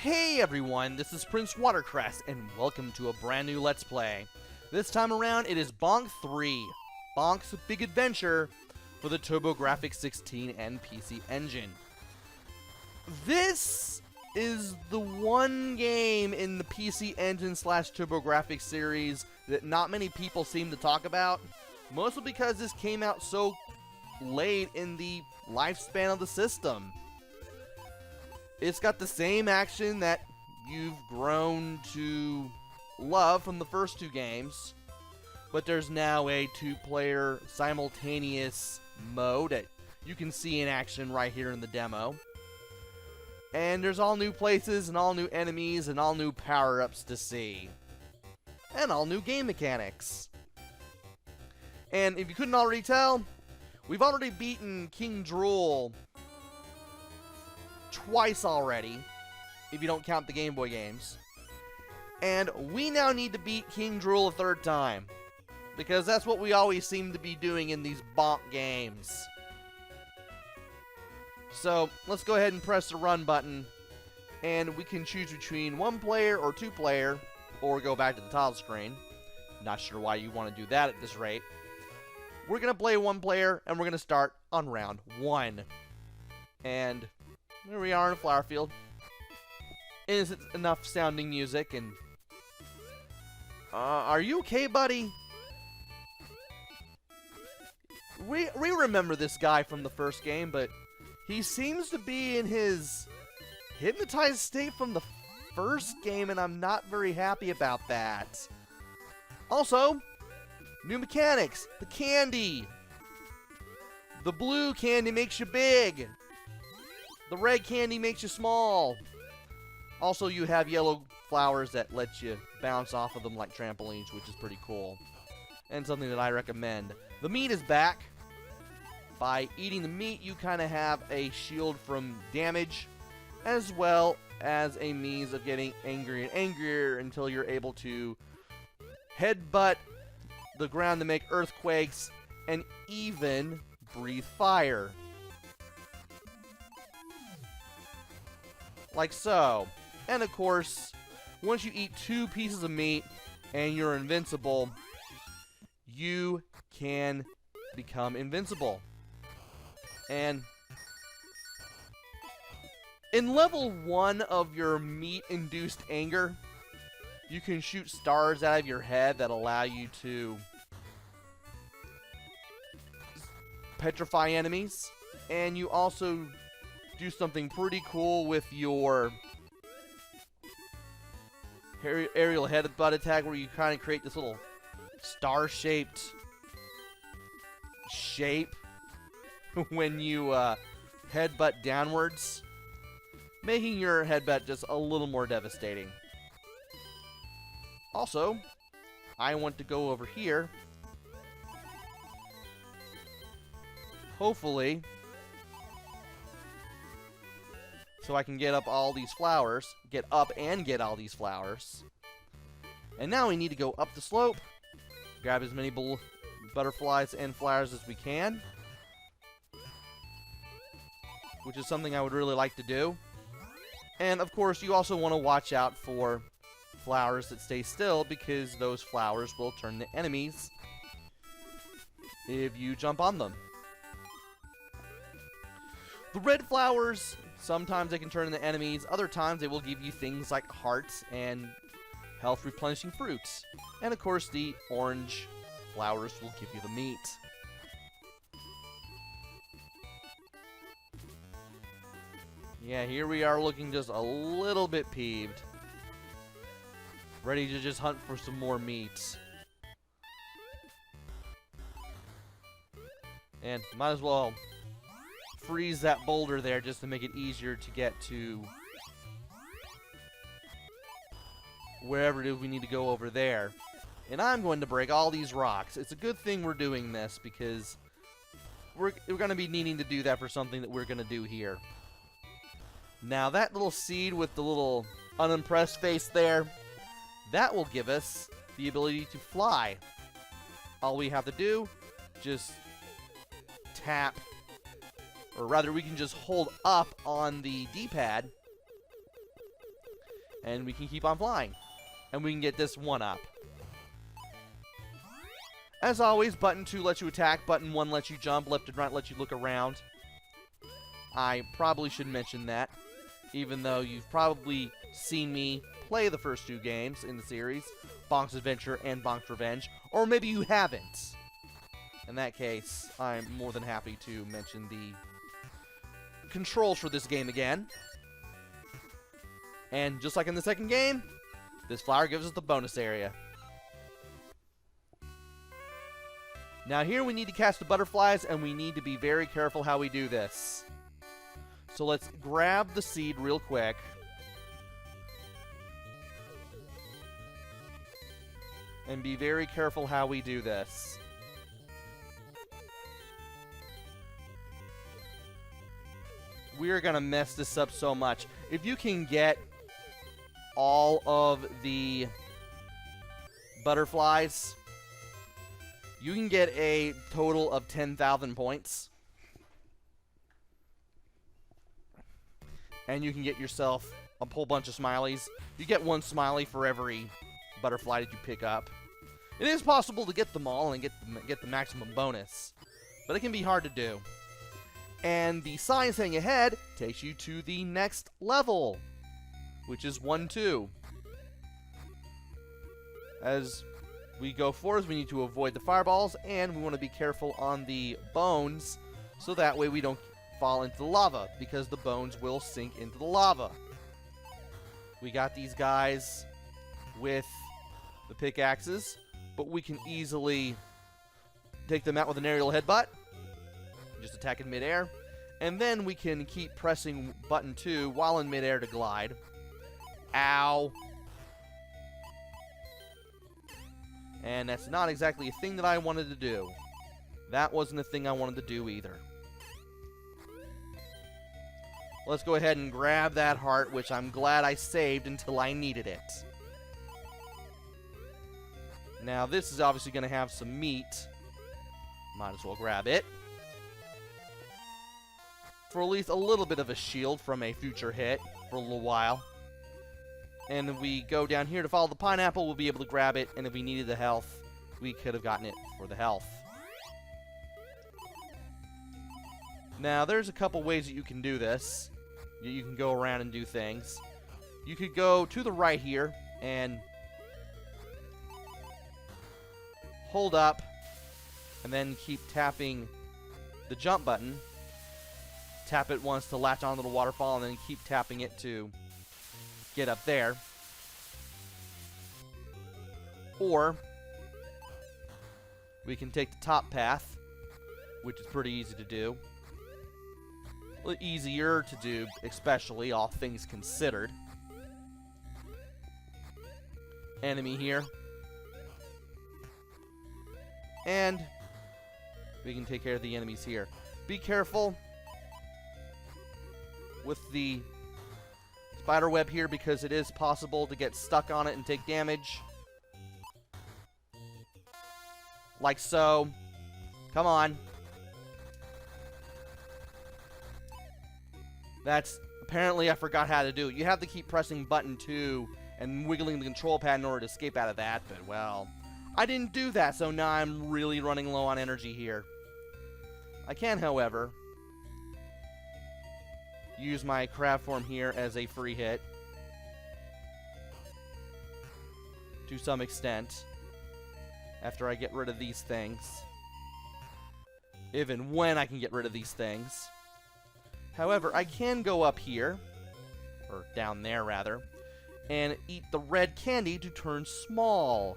Hey everyone, this is PrinceWatercress, and welcome to a brand new Let's Play. This time around, it is Bonk 3, Bonk's Big Adventure for the TurboGrafx-16 and PC Engine. This is the one game in the PC Engine / TurboGrafx series that not many people seem to talk about, mostly because this came out so late in the lifespan of the system. It's got the same action that you've grown to love from the first two games, but there's now a two-player simultaneous mode that you can see in action right here in the demo. And there's all new places and all new enemies and all new power-ups to see. And all new game mechanics. And if you couldn't already tell, we've already beaten King Drool twice already, if you don't count the Game Boy games. And we now need to beat King Drool a third time, because that's what we always seem to be doing in these Bonk games. So, let's go ahead and press the run button, and we can choose between one player or two player, or go back to the title screen. Not sure why you want to do that at this rate. We're going to play one player, and we're going to start on round 1. And here we are in a flower field. Innocent enough sounding music, and are you okay, buddy? We remember this guy from the first game, but he seems to be in his hypnotized state from the first game, and I'm not very happy about that. Also, new mechanics. The candy. The blue candy makes you big. The red candy makes you small. Also, you have yellow flowers that let you bounce off of them like trampolines, which is pretty cool. And something that I recommend. The meat is back. By eating the meat, you kind of have a shield from damage, as well as a means of getting angrier and angrier until you're able to headbutt the ground to make earthquakes and even breathe fire. Like so. And of course, once you eat 2 pieces of meat and you're invincible, you can become invincible. And in level 1 of your meat-induced anger, you can shoot stars out of your head that allow you to petrify enemies. And you also do something pretty cool with your aerial headbutt attack, where you kind of create this little star-shaped shape when you headbutt downwards, making your headbutt just a little more devastating. Also, I want to go over here, hopefully, so I can get up all these flowers. Get up and get all these flowers. And now we need to go up the slope. Grab as many butterflies and flowers as we can. Which is something I would really like to do. And of course, you also want to watch out for flowers that stay still, because those flowers will turn to enemies if you jump on them. The red flowers, sometimes they can turn into enemies, other times they will give you things like hearts and health replenishing fruits. And of course, the orange flowers will give you the meat. Yeah, here we are looking just a little bit peeved. Ready to just hunt for some more meat. And might as well freeze that boulder there just to make it easier to get to wherever it is we need to go over there. And I'm going to break all these rocks. It's a good thing we're doing this, because we're going to be needing to do that for something that we're going to do here. Now that little seed with the little unimpressed face there, that will give us the ability to fly. All we have to do, just tap, or rather we can just hold up on the D-pad And we can keep on flying. And we can get this 1-up. As always, button 2 lets you attack, button 1 lets you jump, left and right lets you look around. I probably should mention that, even though you've probably seen me play the first 2 games in the series, Bonk's Adventure and Bonk's Revenge, or maybe you haven't. In that case, I'm more than happy to mention the controls for this game again. And just like in the second game, this flower gives us the bonus area. Now here we need to catch the butterflies, and we need to be very careful how we do this. So let's grab the seed real quick. And be very careful how we do this. We're gonna mess this up so much. If you can get all of the butterflies, you can get a total of 10,000 points. And you can get yourself a whole bunch of smileys. You get 1 smiley for every butterfly that you pick up. It is possible to get them all and get the maximum bonus, but it can be hard to do. And the sign saying ahead takes you to the next level, which is 1-2. As we go forward, we need to avoid the fireballs, and we want to be careful on the bones, so that way we don't fall into the lava, because the bones will sink into the lava. We got these guys with the pickaxes, but we can easily take them out with an aerial headbutt. Just attack in midair. And then we can keep pressing button 2 while in midair to glide. Ow. And that's not exactly a thing that I wanted to do. That wasn't a thing I wanted to do either. Let's go ahead and grab that heart, which I'm glad I saved until I needed it. Now, this is obviously going to have some meat. Might as well grab it. For at least a little bit of a shield from a future hit for a little while. And if we go down here to follow the pineapple, we'll be able to grab it. And if we needed the health, we could have gotten it for the health. Now, there's a couple ways that you can do this. You can go around and do things. You could go to the right here and hold up and then keep tapping the jump button. Tap it once to latch onto the waterfall, and then keep tapping it to get up there. Or we can take the top path, which is pretty easy to do. A little easier to do, especially, all things considered. Enemy here. And we can take care of the enemies here. Be careful with the spider web here, because it is possible to get stuck on it and take damage. Like so. Come on. That's apparently I forgot how to do it. You have to keep pressing button 2 and wiggling the control pad in order to escape out of that, but well, I didn't do that, so now I'm really running low on energy here. I can, however, use my crab form here as a free hit to some extent after I get rid of these things. Even when I can get rid of these things. However, I can go up here, or down there rather, and eat the red candy to turn small.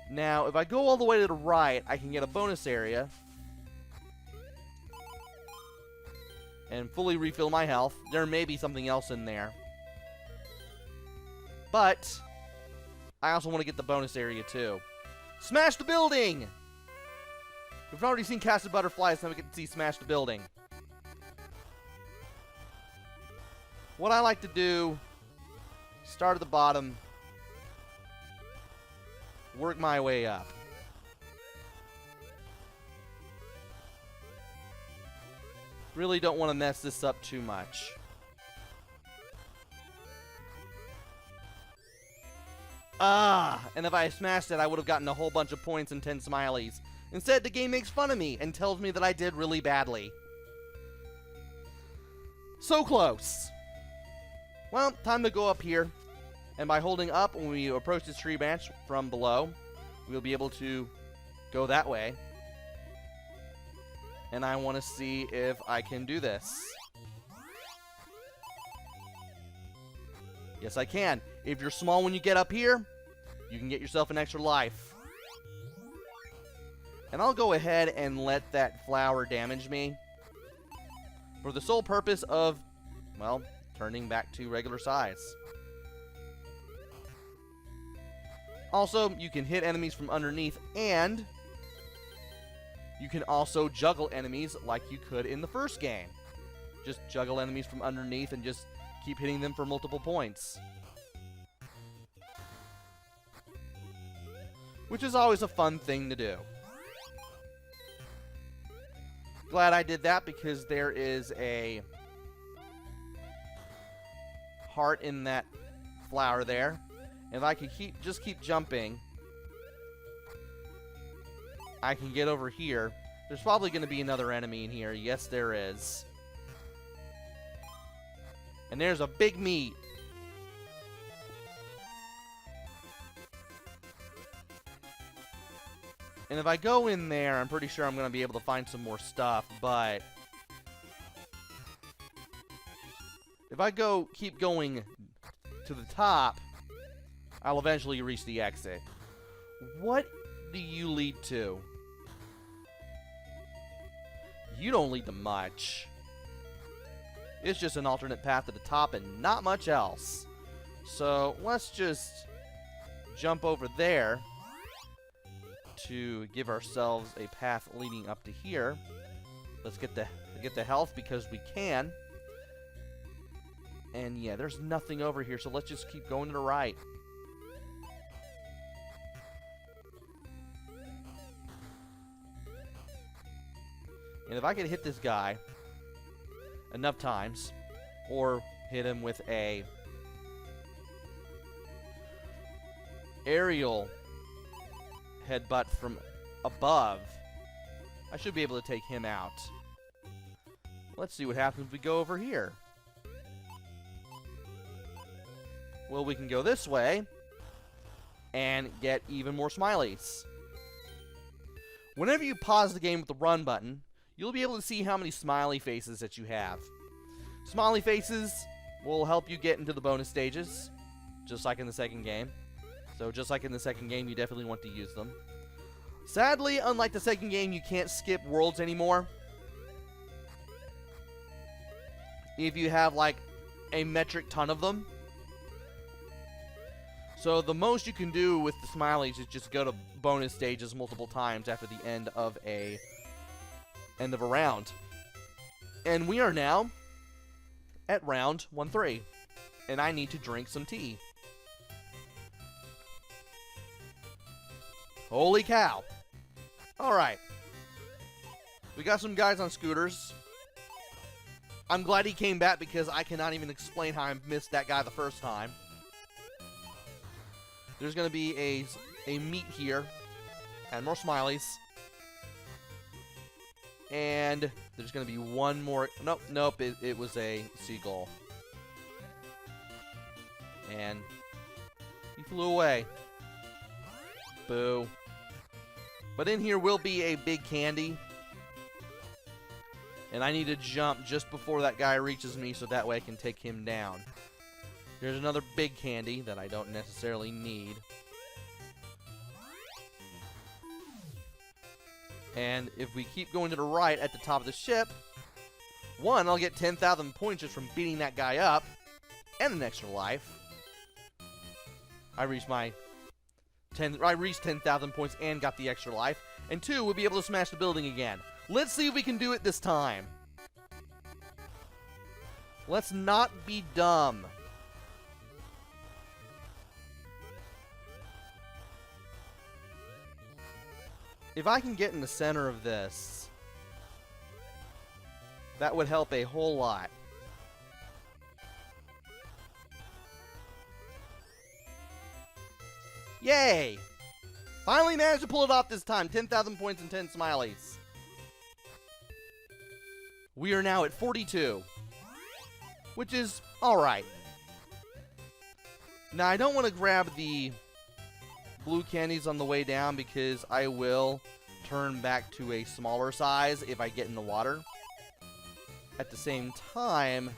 Now, if I go all the way to the right, I can get a bonus area and fully refill my health. There may be something else in there. But I also want to get the bonus area too. Smash the building! We've already seen casted butterflies, now we get to see smash the building. What I like to do, start at the bottom, work my way up. Really don't want to mess this up too much. And if I smashed it, I would have gotten a whole bunch of points and 10 smileys. Instead, the game makes fun of me and tells me that I did really badly. So close. Well, time to go up here. And by holding up when we approach this tree branch from below, we'll be able to go that way. And I want to see if I can do this. Yes, I can. If you're small when you get up here, you can get yourself an extra life. And I'll go ahead and let that flower damage me for the sole purpose of, well, turning back to regular size. Also, you can hit enemies from underneath, and you can also juggle enemies like you could in the first game. Just juggle enemies from underneath and just keep hitting them for multiple points. Which is always a fun thing to do. Glad I did that because there is a heart in that flower there. If I could just keep jumping, I can get over here. There's probably going to be another enemy in here. Yes, there is. And there's a big meat. And if I go in there, I'm pretty sure I'm going to be able to find some more stuff, but if I keep going to the top, I'll eventually reach the exit. What do you lead to? You don't lead to much. It's just an alternate path to the top and not much else. So let's just jump over there to give ourselves a path leading up to here. Let's get the health because we can. And yeah, there's nothing over here, so let's just keep going to the right. And if I could hit this guy enough times, or hit him with a aerial headbutt from above, I should be able to take him out. Let's see what happens if we go over here. Well, we can go this way and get even more smileys. Whenever you pause the game with the run button, you'll be able to see how many smiley faces that you have. Smiley faces will help you get into the bonus stages, just like in the second game. So just like in the second game, you definitely want to use them. Sadly, unlike the second game, you can't skip worlds anymore. If you have like a metric ton of them. So the most you can do with the smileys is just go to bonus stages multiple times after the end of a round. And we are now at round 1-3. And I need to drink some tea. Holy cow. Alright. We got some guys on scooters. I'm glad he came back because I cannot even explain how I missed that guy the first time. There's going to be a meat here. And more smileys. And there's going to be one more. Nope, it was a seagull. And he flew away. Boo. But in here will be a big candy. And I need to jump just before that guy reaches me so that way I can take him down. There's another big candy that I don't necessarily need. And if we keep going to the right at the top of the ship, one, I'll get 10,000 points just from beating that guy up, and an extra life. I reached 10,000 points and got the extra life. And two, we'll be able to smash the building again. Let's see if we can do it this time. Let's not be dumb. If I can get in the center of this, that would help a whole lot. Yay! Finally managed to pull it off this time. 10,000 points and 10 smileys. We are now at 42, which is alright. Now, I don't want to grab the blue candies on the way down because I will turn back to a smaller size if I get in the water. At the same time,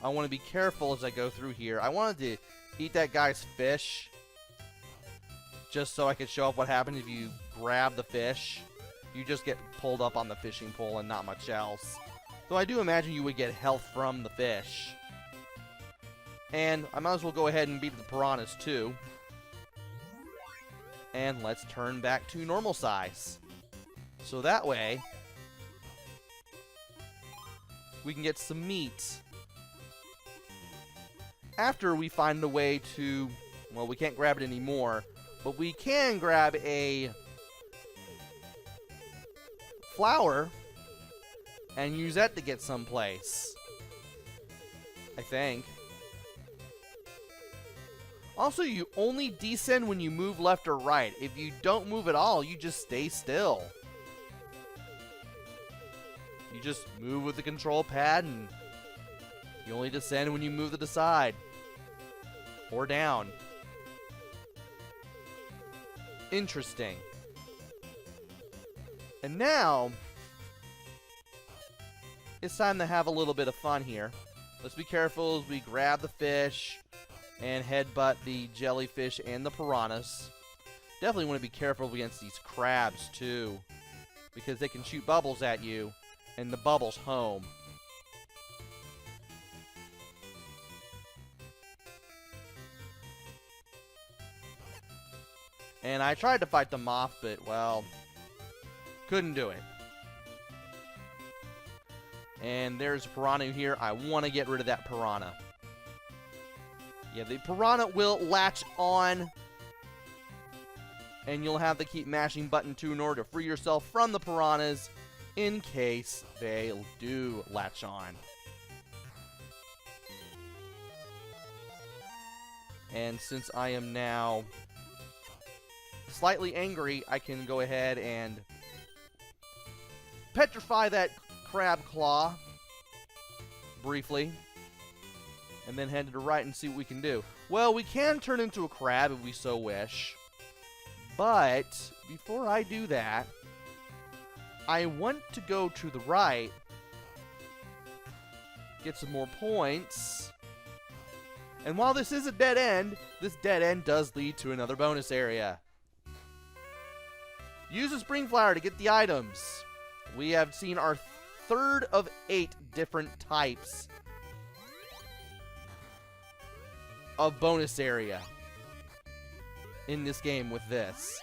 I want to be careful as I go through here. I wanted to eat that guy's fish just so I could show off what happens if you grab the fish. You just get pulled up on the fishing pole and not much else. Though I do imagine you would get health from the fish. And I might as well go ahead and beat the piranhas too. And let's turn back to normal size. So that way, we can get some meat. After we find a way to, well, we can't grab it anymore, but we can grab a flower and use that to get someplace, I think. Also, you only descend when you move left or right. If you don't move at all, you just stay still. You just move with the control pad, and you only descend when you move to the side or down. Interesting. And now, it's time to have a little bit of fun here. Let's be careful as we grab the fish and headbutt the jellyfish and the piranhas. Definitely want to be careful against these crabs too, because they can shoot bubbles at you, and the bubbles home. And I tried to fight them off, but, well, couldn't do it. And there's a piranha here. I want to get rid of that piranha. Yeah, the piranha will latch on, and you'll have to keep mashing button 2 in order to free yourself from the piranhas in case they do latch on. And since I am now slightly angry, I can go ahead and petrify that crab claw briefly, and then head to the right and see what we can do. Well, we can turn into a crab if we so wish, but before I do that, I want to go to the right, get some more points, and while this is a dead end, this dead end does lead to another bonus area. Use a spring flower to get the items. We have seen our third of 8 different types of bonus area in this game with this.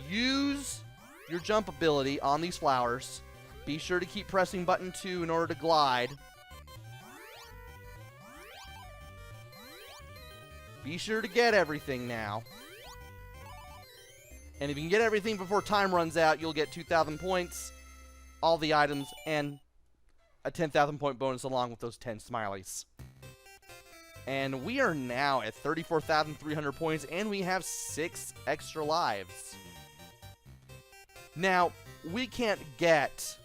Use your jump ability on these flowers. Be sure to keep pressing button 2 in order to glide. Be sure to get everything now. And if you can get everything before time runs out, you'll get 2,000 points, all the items, and a 10,000 point bonus along with those 10 smileys. And we are now at 34,300 points, and we have 6 extra lives. Now, we can't get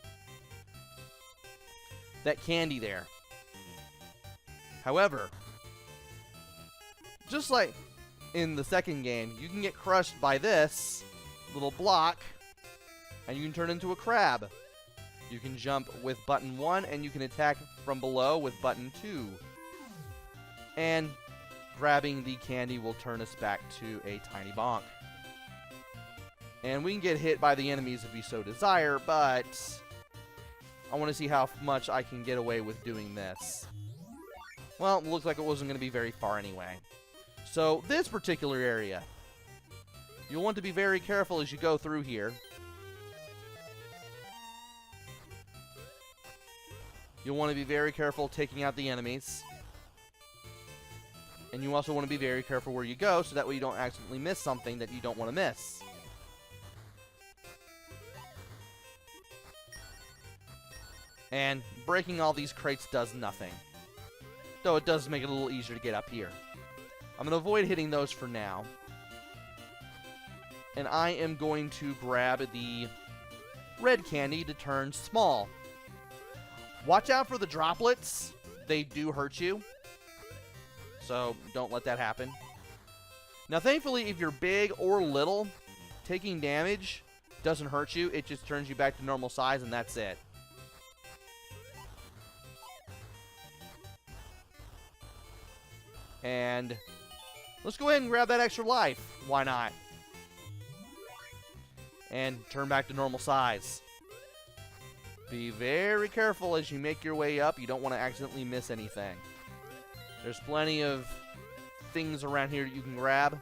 that candy there. However, just like in the second game, you can get crushed by this little block, and you can turn into a crab. You can jump with button 1, and you can attack from below with button 2. And grabbing the candy will turn us back to a tiny bonk. And we can get hit by the enemies if we so desire, but I want to see how much I can get away with doing this. Well, it looks like it wasn't going to be very far anyway. So, this particular area, you'll want to be very careful as you go through here. You'll want to be very careful taking out the enemies. And you also want to be very careful where you go, so that way you don't accidentally miss something that you don't want to miss. And breaking all these crates does nothing. though it does make it a little easier to get up here. I'm going to avoid hitting those for now. And I am going to grab the red candy to turn small. Watch out for the droplets. They do hurt you. So don't let that happen. Now, thankfully, if you're big or little, taking damage doesn't hurt you. It just turns you back to normal size, and that's it. And let's go ahead and grab that extra life. Why not? And turn back to normal size. Be very careful as you make your way up. You don't want to accidentally miss anything. There's plenty of things around here that you can grab.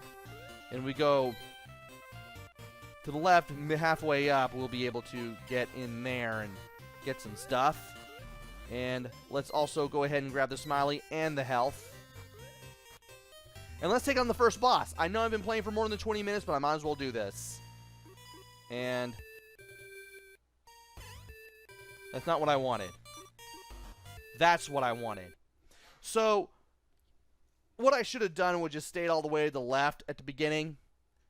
And we go to the left, halfway up, we'll be able to get in there and get some stuff. And let's also go ahead and grab the smiley and the health. And let's take on the first boss. I know I've been playing for more than 20 minutes, but I might as well do this. And that's not what I wanted. That's what I wanted. So what I should have done was just stayed all the way to the left at the beginning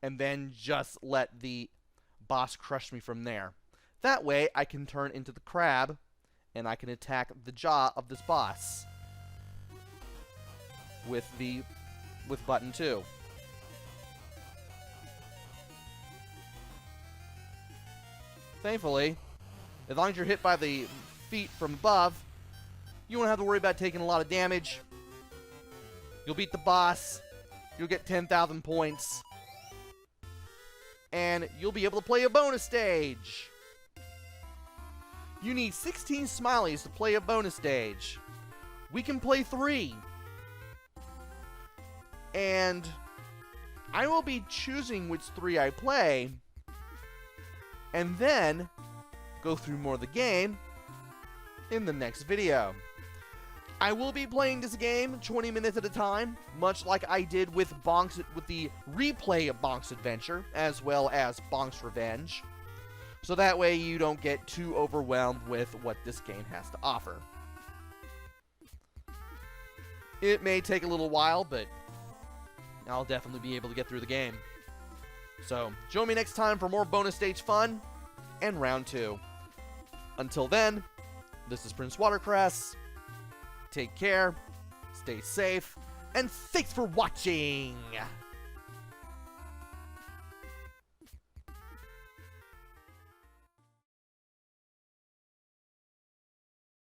and then just let the boss crush me from there. That way I can turn into the crab and I can attack the jaw of this boss with button 2. Thankfully, as long as you're hit by the feet from above, you won't have to worry about taking a lot of damage. You'll beat the boss, you'll get 10,000 points, and you'll be able to play a bonus stage. You need 16 smileys to play a bonus stage. We can play 3. And I will be choosing which 3 I play, and then go through more of the game in the next video. I will be playing this game 20 minutes at a time, much like I did with the replay of Bonk's Adventure, as well as Bonk's Revenge. So that way you don't get too overwhelmed with what this game has to offer. It may take a little while, but I'll definitely be able to get through the game. So, join me next time for more bonus stage fun and round 2. Until then, this is PrinceWatercress. Take care, stay safe, and thanks for watching!